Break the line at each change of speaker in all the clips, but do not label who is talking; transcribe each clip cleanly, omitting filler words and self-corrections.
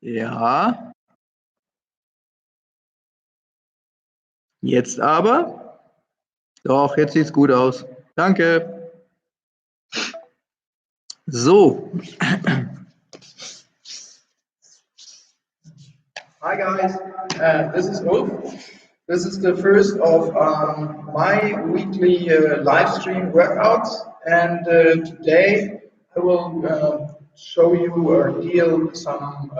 Ja. Jetzt aber? Doch, jetzt sieht's gut aus. Danke. So.
Hi guys, this is Ulf. This is the first of my weekly live stream workouts, and today I will show you or deal some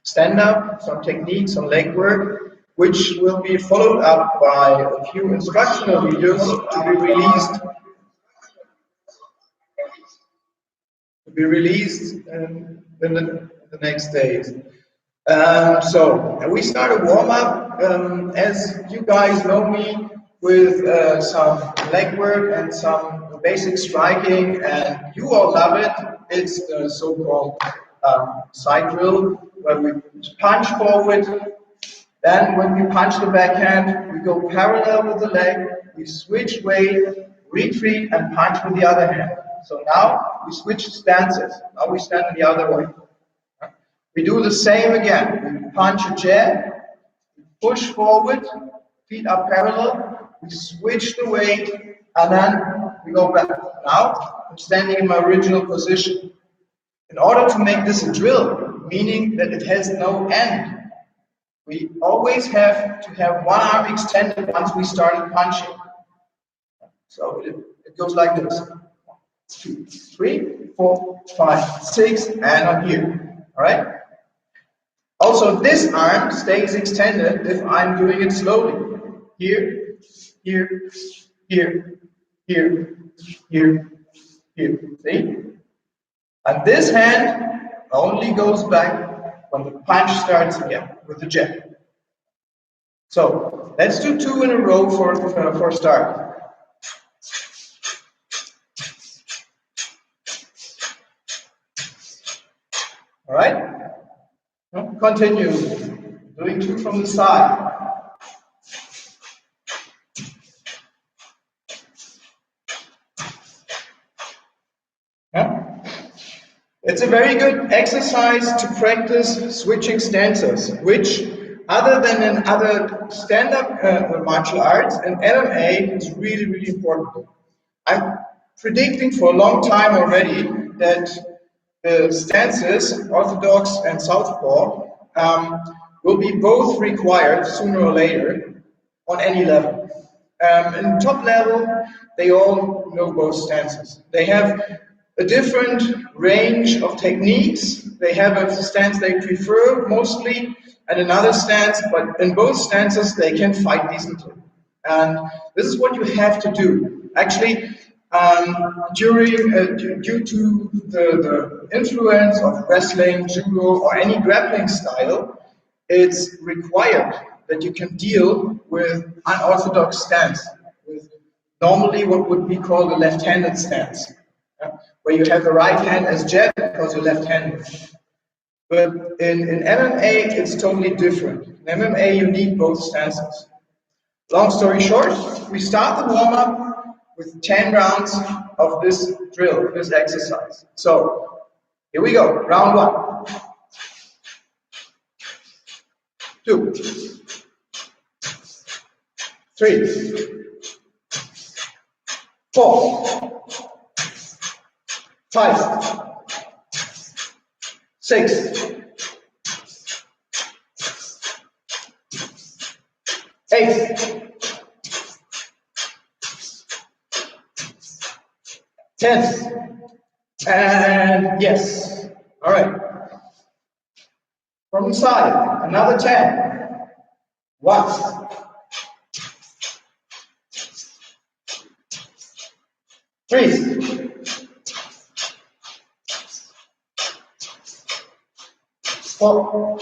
stand-up, some techniques, some leg work, which will be followed up by a few instructional videos to be released in the next days. So we start a warm-up, as you guys know me, with some leg work and some basic striking, and you all love it. It's the so-called side drill, where we punch forward. Then when we punch the backhand, we go parallel with the leg, we switch weight, retreat, and punch with the other hand. So now we switch stances. Now we stand the other way. We do the same again. We punch a jab, push forward, feet are parallel, we switch the weight, and then we go back. Now I'm standing in my original position. In order to make this a drill, meaning that it has no end, we always have to have one arm extended once we started punching. So it goes like this. 1, 2, 3, 4, 5, 6, and I'm here. All right? Also, this arm stays extended if I'm doing it slowly. Here, here, here, here, here, here. See? And this hand only goes back when the punch starts again with the jab. So let's do 2 in a row for start. All right? Continue, doing 2 from the side. Yeah. It's a very good exercise to practice switching stances, which, other than in other stand-up martial arts, in MMA is really, really important. I'm predicting for a long time already that the stances, orthodox and southpaw, will be both required sooner or later on any level. In top level, they all know both stances. They have a different range of techniques. They have a stance they prefer mostly, and another stance, but in both stances they can fight decently. And this is what you have to do. Actually, due to the influence of wrestling, judo, or any grappling style, it's required that you can deal with unorthodox stance, with normally what would be called a left-handed stance, where you have the right hand as jab because you're left-handed. But in MMA, it's totally different. In MMA, you need both stances. Long story short, we start the warm-up with 10 rounds of this drill, this exercise. So, here we go. Round 1. 2. 3. 4. 5. 6. 8. 10. And yes. All right. From the side, another 10. 1. 3. 4.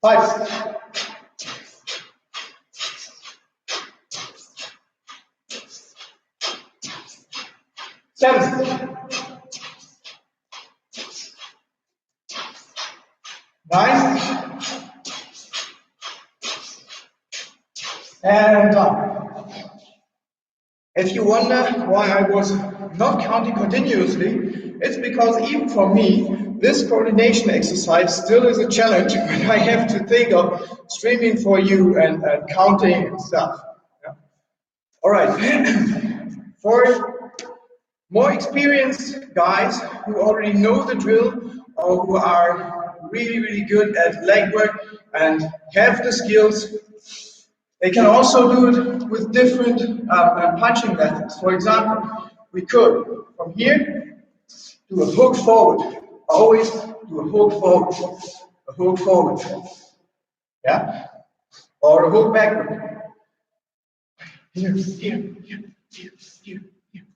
5. 7. 9. And done. If you wonder why I was not counting continuously, it's because even for me, this coordination exercise still is a challenge when I have to think of streaming for you and counting and stuff. Yeah. All right. For more experienced guys who already know the drill or who are really, really good at leg work and have the skills, they can also do it with different punching methods. For example, we could, from here, do a hook forward. Always do a hook forward. A hook forward. Yeah? Or a hook backward. Here, here, here, here, here, here.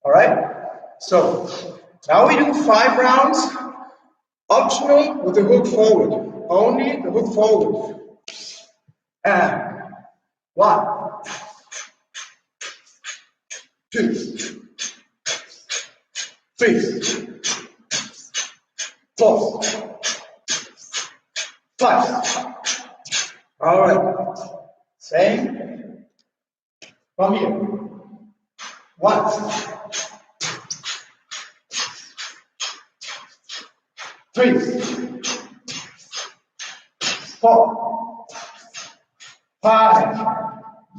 All right? So, now we do 5 rounds, optional with the hook forward. Only the hook forward. And 1, 2, 3, 4, 5. All right. Same from here. 1, 3, 4, 5.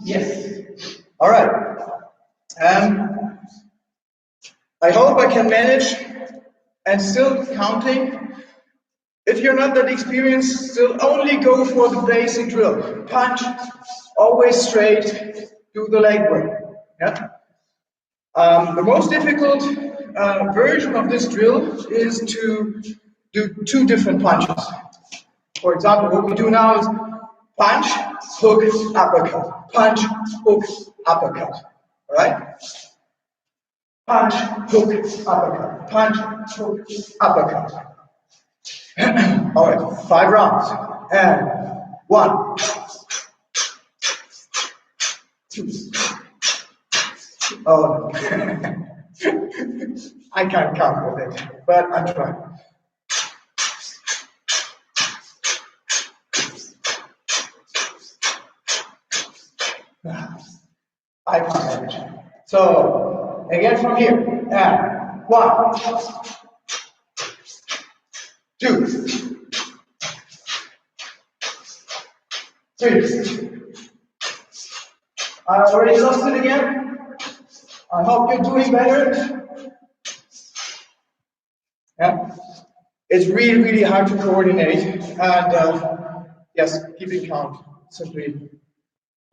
Yes. All right. I hope I can manage and still counting. If you're not that experienced, still only go for the basic drill. Punch, always straight, do the leg work. Yeah? The most difficult version of this drill is to do 2 different punches. For example, what we do now is punch, hook, uppercut. Punch, hook, uppercut. All right? Punch, hook, uppercut. Punch, hook, uppercut. All right, 5 rounds. And 1, 2. Oh, I can't count with it, but I'm trying. I can't manage. So, again from here. And 1, 2, 3. I already lost it again. I hope you're doing better. Yeah. It's really, really hard to coordinate. And yes, keeping count. Simply,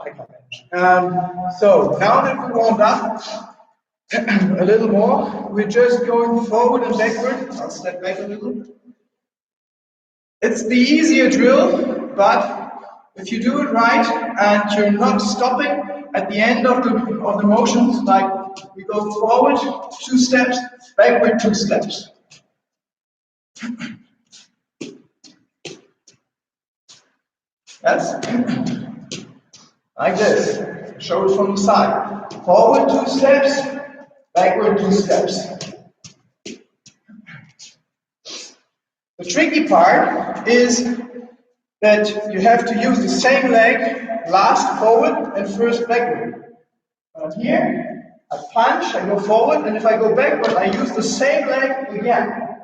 I can't manage. So, now that we warmed up a little more, we're just going forward and backward. I'll step back a little. It's the easier drill, but if you do it right and you're not stopping at the end of the motions, like we go forward 2 steps, backward 2 steps. Yes? Like this. Shoulders from the side. Forward 2 steps, backward 2 steps. The tricky part is that you have to use the same leg, last forward and first backward. Here, I punch, I go forward, and if I go backward, I use the same leg again.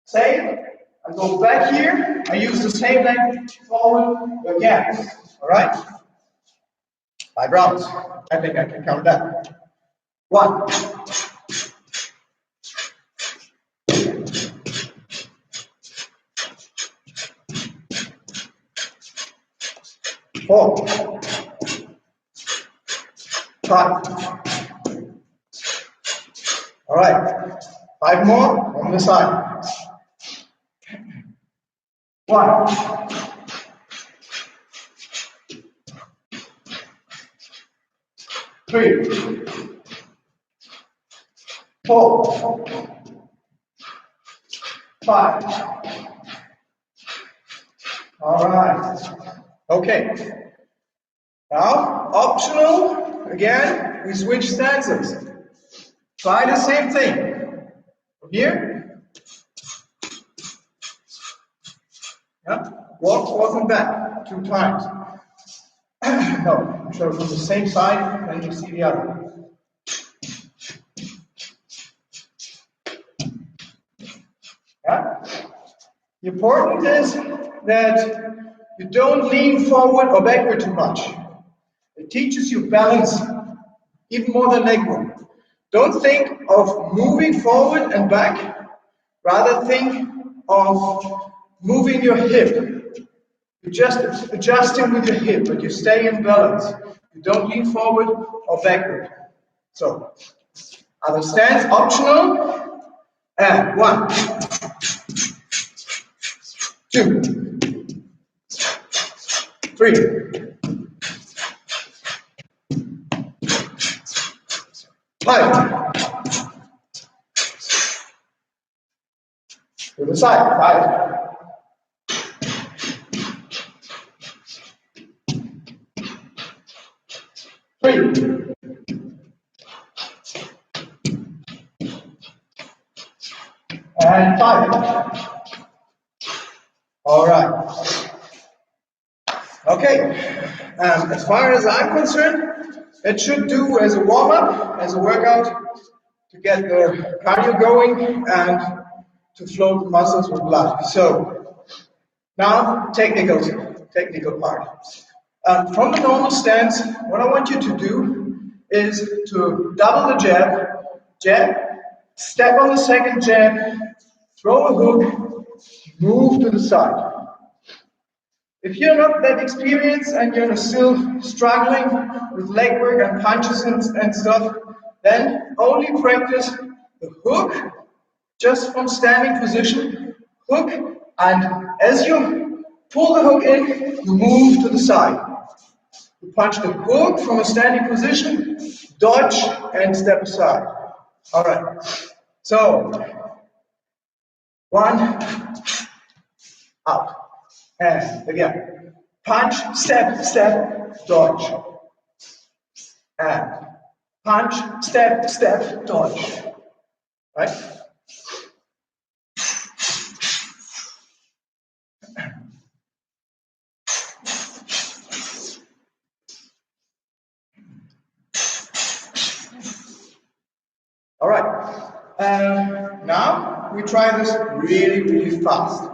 Same, I go back here, I use the same leg forward again. All right? 5 rounds. I think I can count that. 1, 4, 5. All right, 5 more on the side. 1, 3, 4, 5. All right. Okay. Now, optional, again, we switch stances. Try the same thing. From here. Yeah. Walk forth and back 2 times. No, show from the same side, then you see the other. Yeah? The important is that you don't lean forward or backward too much. It teaches you balance, even more than leg work. Don't think of moving forward and back, rather think of moving your hip. You're just adjusting with your hip, but you stay in balance. You don't lean forward or backward. So, other stance, optional. And 1, 2, 3, 5. To the side, 5. And 5. All right. Okay. As far as I'm concerned, it should do as a warm-up, as a workout, to get the cardio going and to float the muscles with blood. So now, technical part. From the normal stance, what I want you to do is to double the jab, step on the second jab, throw a hook, move to the side. If you're not that experienced and you're still struggling with leg work and punches and stuff, then only practice the hook just from standing position, hook, and as you pull the hook in, you move to the side. You punch the hook from a standing position, dodge, and step aside. All right. So, 1, out. And again, punch, step, dodge. And punch, step, dodge. Right? All right. Now we try this really fast.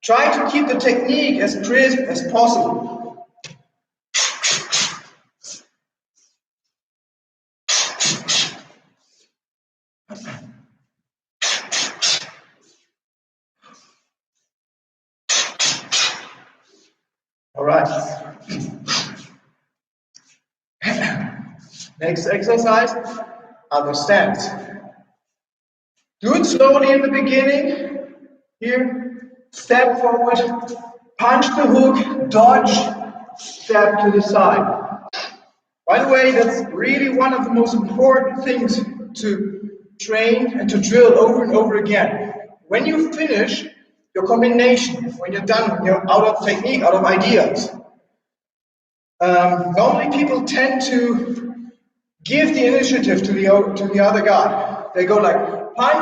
Try to keep the technique as crisp as possible. All right. Next exercise, other stance. Do it slowly in the beginning. Here. Step forward, punch the hook, dodge, step to the side. By the way, that's really one of the most important things to train and to drill over and over again. When you finish your combination, when you're done, when you're out of technique, out of ideas, normally people tend to give the initiative to the other guy. They go like, punch,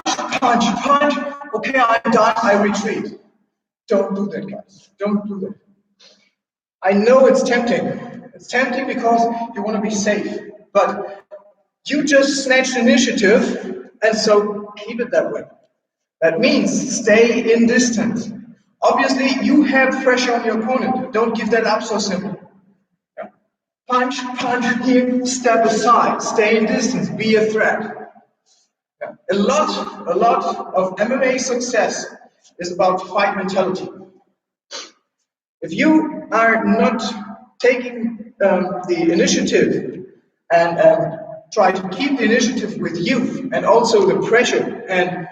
okay, I'm done, I retreat. Don't do that, guys. Don't do that. I know it's tempting. It's tempting because you want to be safe. But you just snatched initiative, and so keep it that way. That means stay in distance. Obviously, you have pressure on your opponent. Don't give that up so simple. Yeah. Punch here, step aside. Stay in distance. Be a threat. Yeah. A lot of MMA success is about fight mentality. If you are not taking the initiative and try to keep the initiative with you and also the pressure and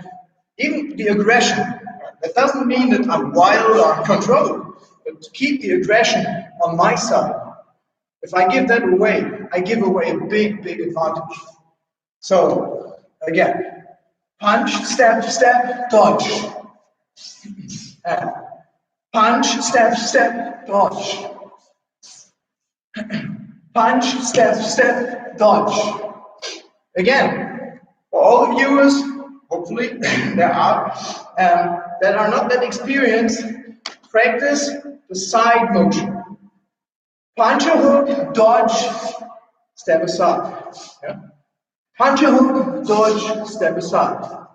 even the aggression, that doesn't mean that I'm wild or uncontrolled, but to keep the aggression on my side. If I give that away, I give away a big advantage. So again, punch, step, dodge. And punch, step, dodge. Punch, step, dodge. Again, for all the viewers, hopefully there are, that are not that experienced, practice the side motion. Punch a hook, dodge, step aside. Yeah? Punch a hook, dodge, step aside.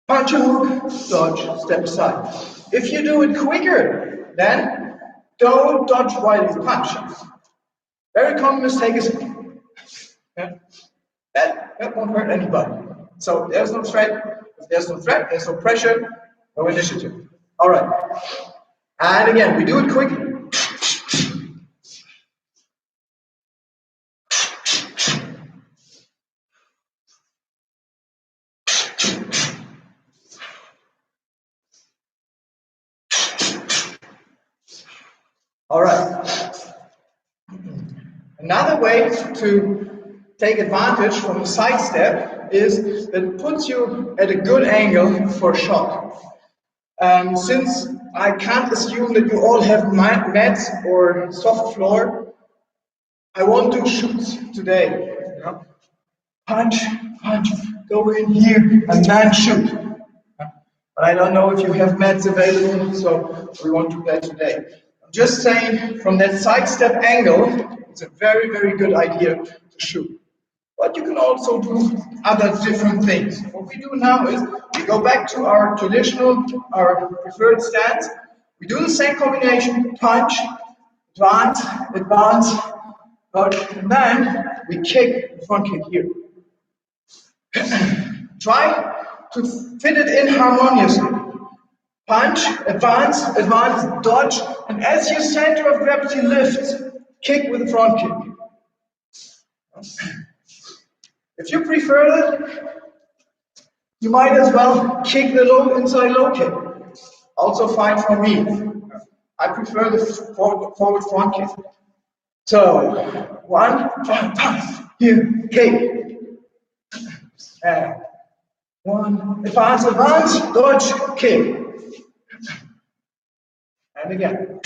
Punch a hook, dodge, step aside. If you do it quicker, then don't dodge while you punch. Very common mistake is that won't hurt anybody. So there's no threat. If there's no threat, there's no pressure, no initiative. All right. And again, we do it quickly. All right. Another way to take advantage from a side step is that it puts you at a good angle for a shot. Since I can't assume that you all have mats or soft floor, I won't do shoots today. You know? Punch, punch, go in here and then shoot. But I don't know if you have mats available, so we won't do that today. I'm just saying, from that side step angle, it's a very, very good idea to shoot. But you can also do other different things. What we do now is we go back to our traditional, our preferred stance. We do the same combination: punch, advance, advance, and then we kick, front kick here. Try to fit it in harmoniously. Punch, advance, advance, dodge, and as your center of gravity lifts, kick with the front kick. If you prefer that, you might as well kick the low inside low kick. Also fine for me. I prefer the forward front kick. So, 1, here, kick. And 1, advance, advance, dodge, kick. And again.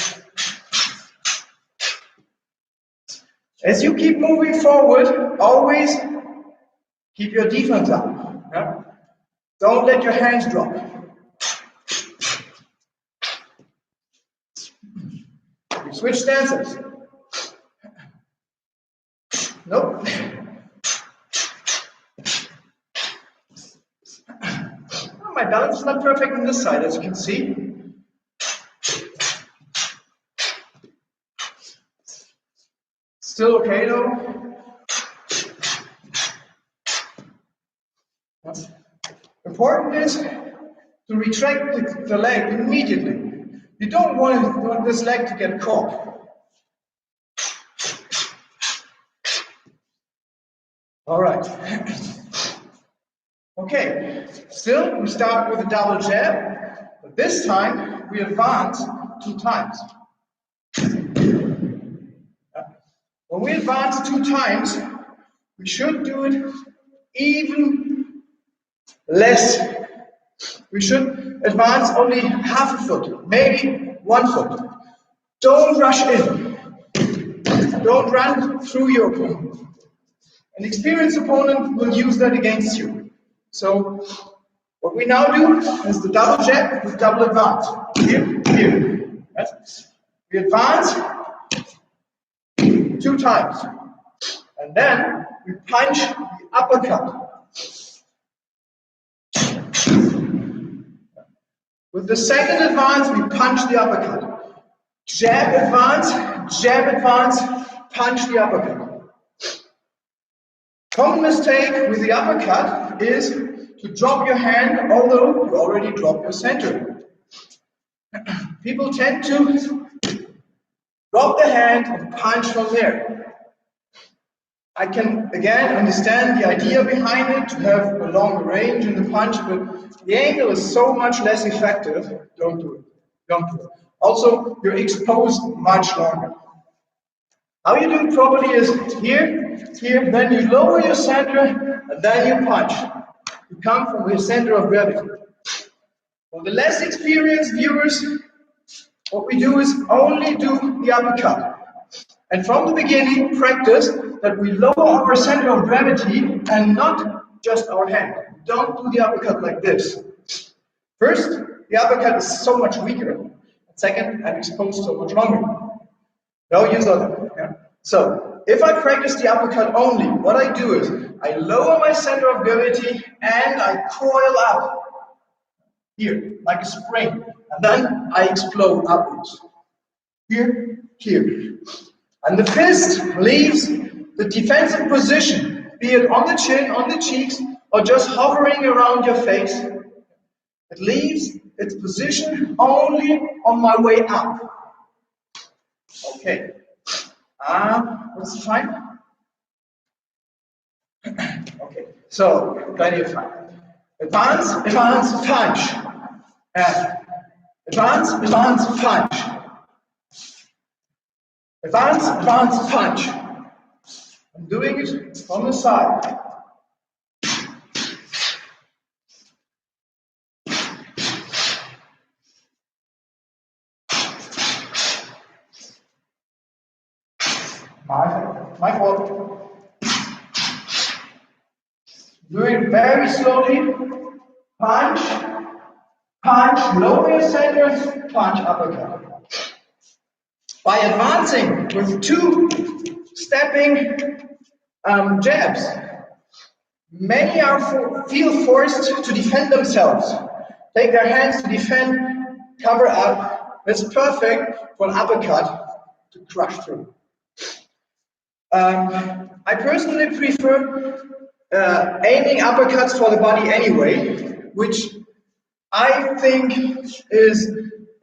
As you keep moving forward, always keep your defense up. Yeah? Don't let your hands drop. You switch stances. Nope. Oh, my balance is not perfect on this side, as you can see. Still okay though. Important is to retract the leg immediately. You don't want this leg to get caught. All right. Okay, still we start with a double jab, but this time we advance 2 times. When we advance 2 times, we should do it even less. We should advance only half a foot, maybe 1 foot. Don't rush in. Don't run through your opponent. An experienced opponent will use that against you. So what we now do is the double jab with double advance. Here, here. Yes. We advance 2 times. And then we punch the uppercut. With the second advance, we punch the uppercut. Jab advance, punch the uppercut. Common mistake with the uppercut is to drop your hand, although you already dropped your center. People tend to drop the hand and punch from there. I can, again, understand the idea behind it, to have a long range in the punch, but the angle is so much less effective. Don't do it. Don't do it. Also, you're exposed much longer. How you do it properly is here, here, then you lower your center, and then you punch. You come from your center of gravity. For the less experienced viewers, what we do is only do the uppercut. And from the beginning, practice that we lower our center of gravity and not just our hand. Don't do the uppercut like this. First, the uppercut is so much weaker. And second, I'm exposed so much longer. No use of them. Yeah? So if I practice the uppercut only, what I do is I lower my center of gravity and I coil up here like a spring, and then I explode upwards. Here, here. And the fist leaves the defensive position, be it on the chin, on the cheeks, or just hovering around your face. It leaves its position only on my way up. Okay. What's the time? Okay. So, plenty of time. Advance, advance, punch. And advance, advance, punch. Advance, advance, punch. I'm doing it from the side. My fault. Do it very slowly. Punch, punch, lower your center, punch, uppercut. By advancing with 2 stepping jabs, many feel forced to defend themselves. Take their hands to defend, cover up. That's perfect for an uppercut to crush through. I personally prefer aiming uppercuts for the body anyway, which I think is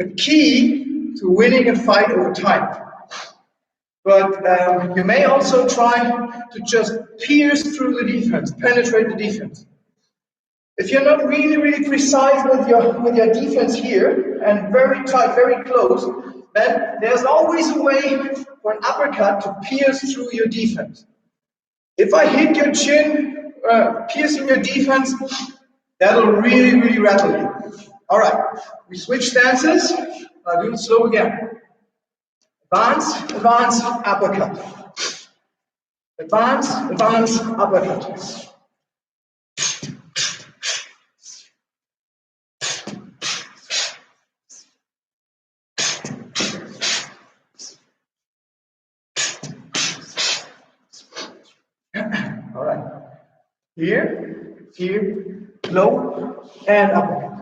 a key to winning a fight over time. But you may also try to just pierce through the defense, penetrate the defense. If you're not really precise with your defense here and very tight, very close, then there's always a way for an uppercut to pierce through your defense. If I hit your chin, piercing your defense, that'll really rattle you. All right, we switch stances. I'll do it slow again. Advance, advance, uppercut. Advance, advance, uppercut. All right. Here, here, low, and uppercut.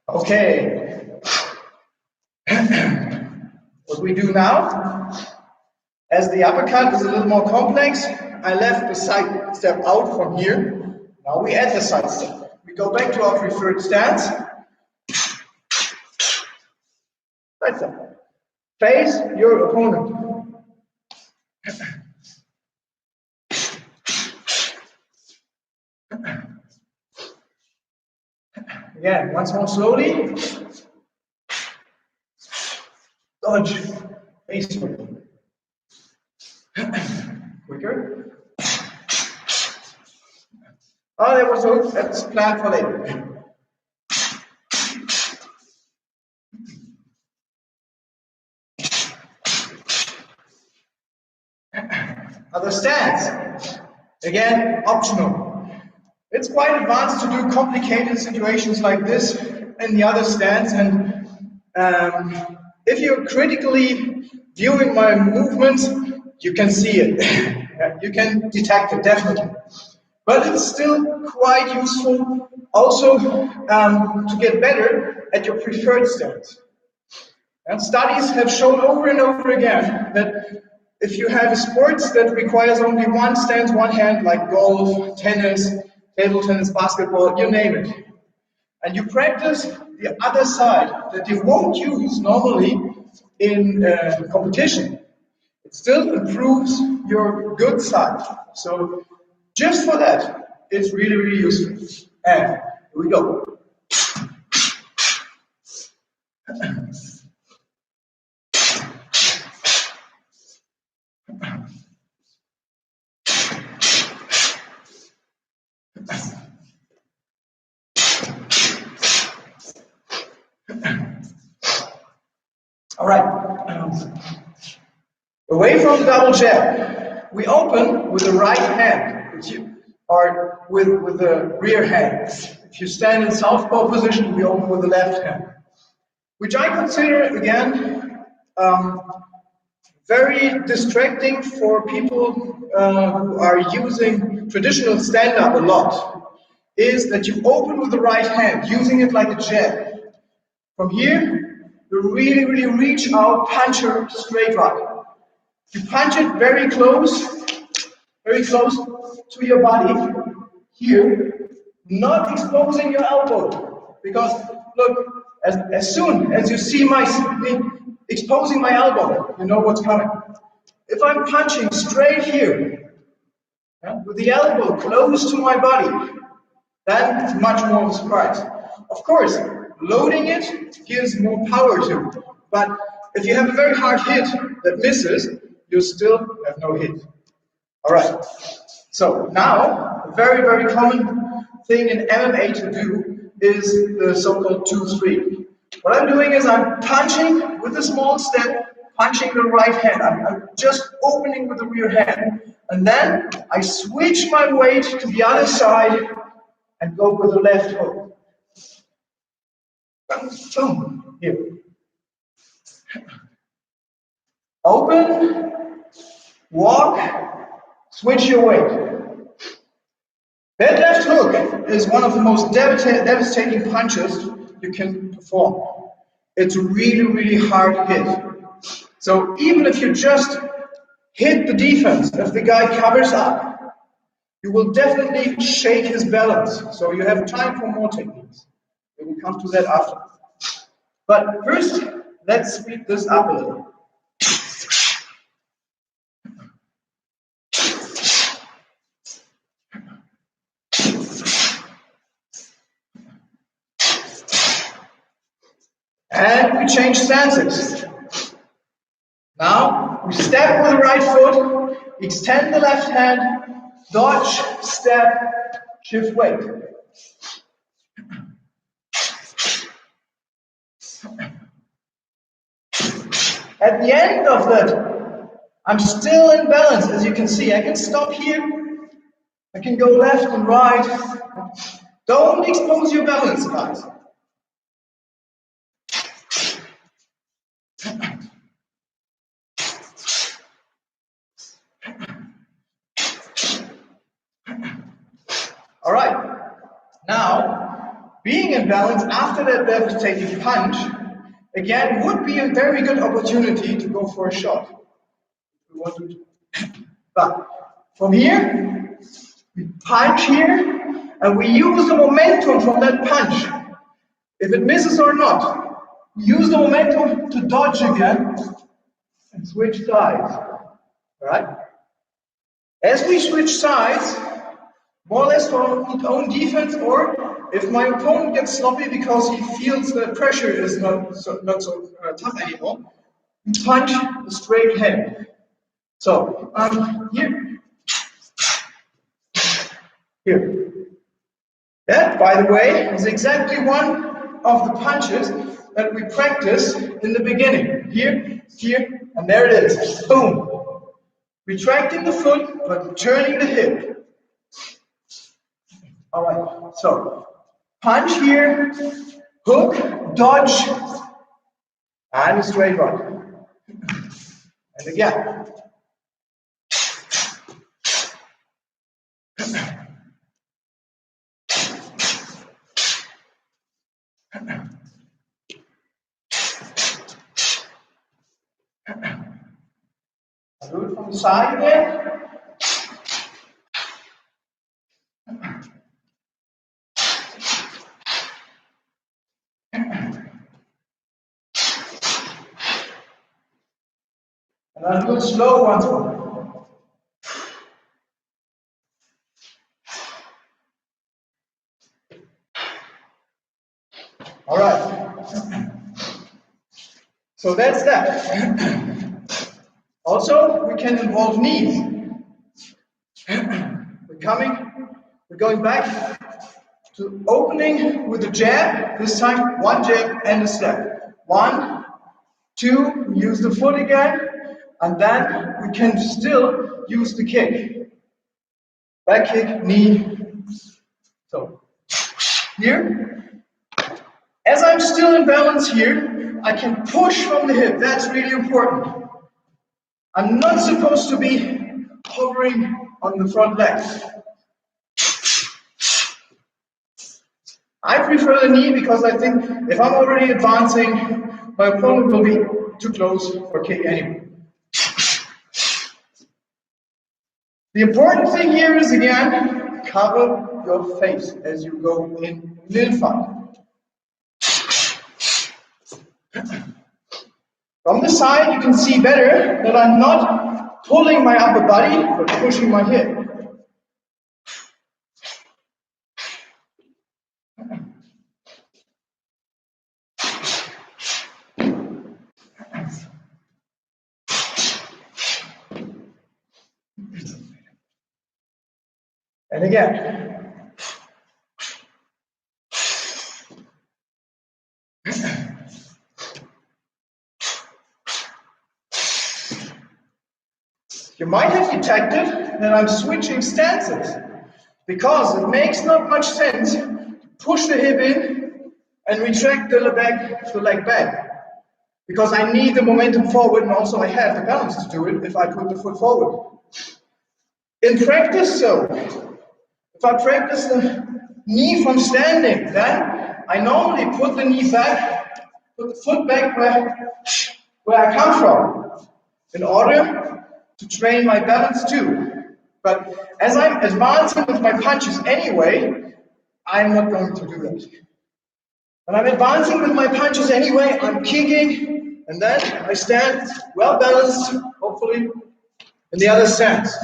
Okay. What we do now, as the uppercut is a little more complex, I left the side step out from here. Now we add the side step. We go back to our preferred stance. Side step. Face your opponent. Again, once more slowly. Dodge. Face forward. Quicker. Oh, that's planned for later. Other stance. Again, optional. It's quite advanced to do complicated situations like this in the other stance, and if you're critically viewing my movements, you can see it. You can detect it, definitely. But it's still quite useful also to get better at your preferred stance. And studies have shown over and over again that if you have a sport that requires only one stance, one hand, like golf, tennis, table tennis, basketball, you name it, and you practice the other side that you won't use normally in competition, it still improves your good side. So just for that, it's really useful. And here we go. All right. Away from the double jab, we open with the right hand. or with the rear hand. If you stand in southpaw position, we open with the left hand, which I consider, again, very distracting for people who are using traditional stand-up a lot, is that you open with the right hand, using it like a jab. From here, you really, really reach out, punch your straight right. You punch it very close to your body, here, not exposing your elbow, because look, as soon as you see me exposing my elbow, you know what's coming. If I'm punching straight here, with the elbow close to my body, then it's much more of a surprise. Of course, loading it gives more power to it, but if you have a very hard hit that misses, you still have no hit. All right, so now, a very, very common thing in MMA to do is the so-called 2-3. What I'm doing is I'm punching with a small step, punching the right hand. I'm just opening with the rear hand. And then I switch my weight to the other side and go with the left hook. Boom, here. Open, walk, switch your weight. That left hook is one of the most devastating punches you can perform. It's a really, really hard hit. So even if you just hit the defense, if the guy covers up, you will definitely shake his balance. So you have time for more techniques. We will come to that after. But first, let's speed this up a little. And we change stances. Now, we step with the right foot, extend the left hand, dodge, step, shift weight. At the end of that, I'm still in balance, as you can see. I can stop here, I can go left and right. Don't expose your balance, guys. All right, now, being in balance after that devastating punch, again, would be a very good opportunity to go for a shot. But from here, we punch here, and we use the momentum from that punch. If it misses or not, we use the momentum to dodge again and switch sides. All right? As we switch sides, more or less for our own defense, or if my opponent gets sloppy because he feels the pressure is not so tough anymore, we punch the straight hand. So, here. That, by the way, is exactly one of the punches that we practice in the beginning. Here, and there it is. Boom. Retracting the foot, but turning the hip. All right, so punch here, hook, dodge, and a straight right. And again. I'll do it from the side again. And I'll do it slow once more. All right. So that's that. Also, we can involve knees. We're going back to opening with a jab. This time, one jab and a step. 1, 2, use the foot again. And then we can still use the kick. back kick, knee. So here, as I'm still in balance here, I can push from the hip. That's really important. I'm not supposed to be hovering on the front leg. I prefer the knee because I think if I'm already advancing, my opponent will be too close for kick anyway. The important thing here is, again, cover your face as you go in little fight. From the side, you can see better that I'm not pulling my upper body, but pushing my hip. And again. You might have detected that I'm switching stances because it makes not much sense to push the hip in and retract the leg back. Because I need the momentum forward and also I have the balance to do it if I put the foot forward. In practice, so if I practice the knee from standing, then I normally put the knee back, put the foot back where I come from, in order to train my balance too. But as I'm advancing with my punches anyway, I'm not going to do that. When I'm advancing with my punches anyway, I'm kicking, and then I stand well balanced, hopefully, in the other stance.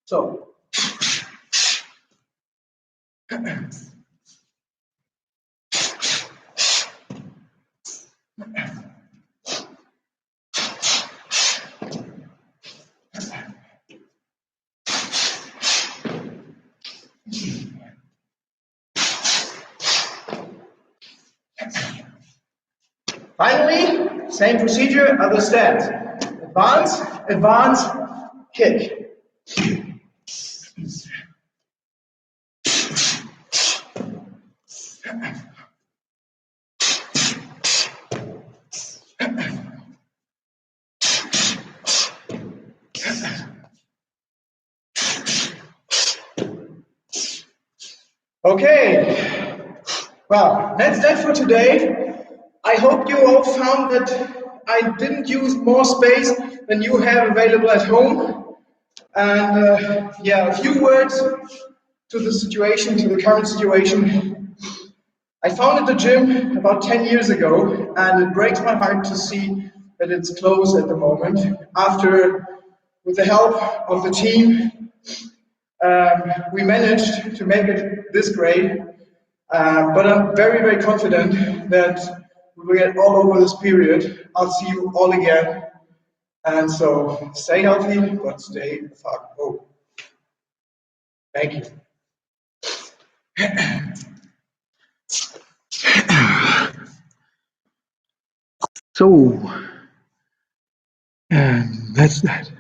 So. Finally, same procedure, other stance. Advance, advance, kick. Okay, well, that's that for today. I hope you all found that I didn't use more space than you have available at home. And yeah, a few words to the situation, to the current situation. I founded the gym about 10 years ago, and it breaks my heart to see that it's closed at the moment. After, with the help of the team, we managed to make it this great. But I'm very, very confident that we will get all over this period. I'll see you all again. And so stay healthy, but stay the fuck home. Thank you.
So, that's that.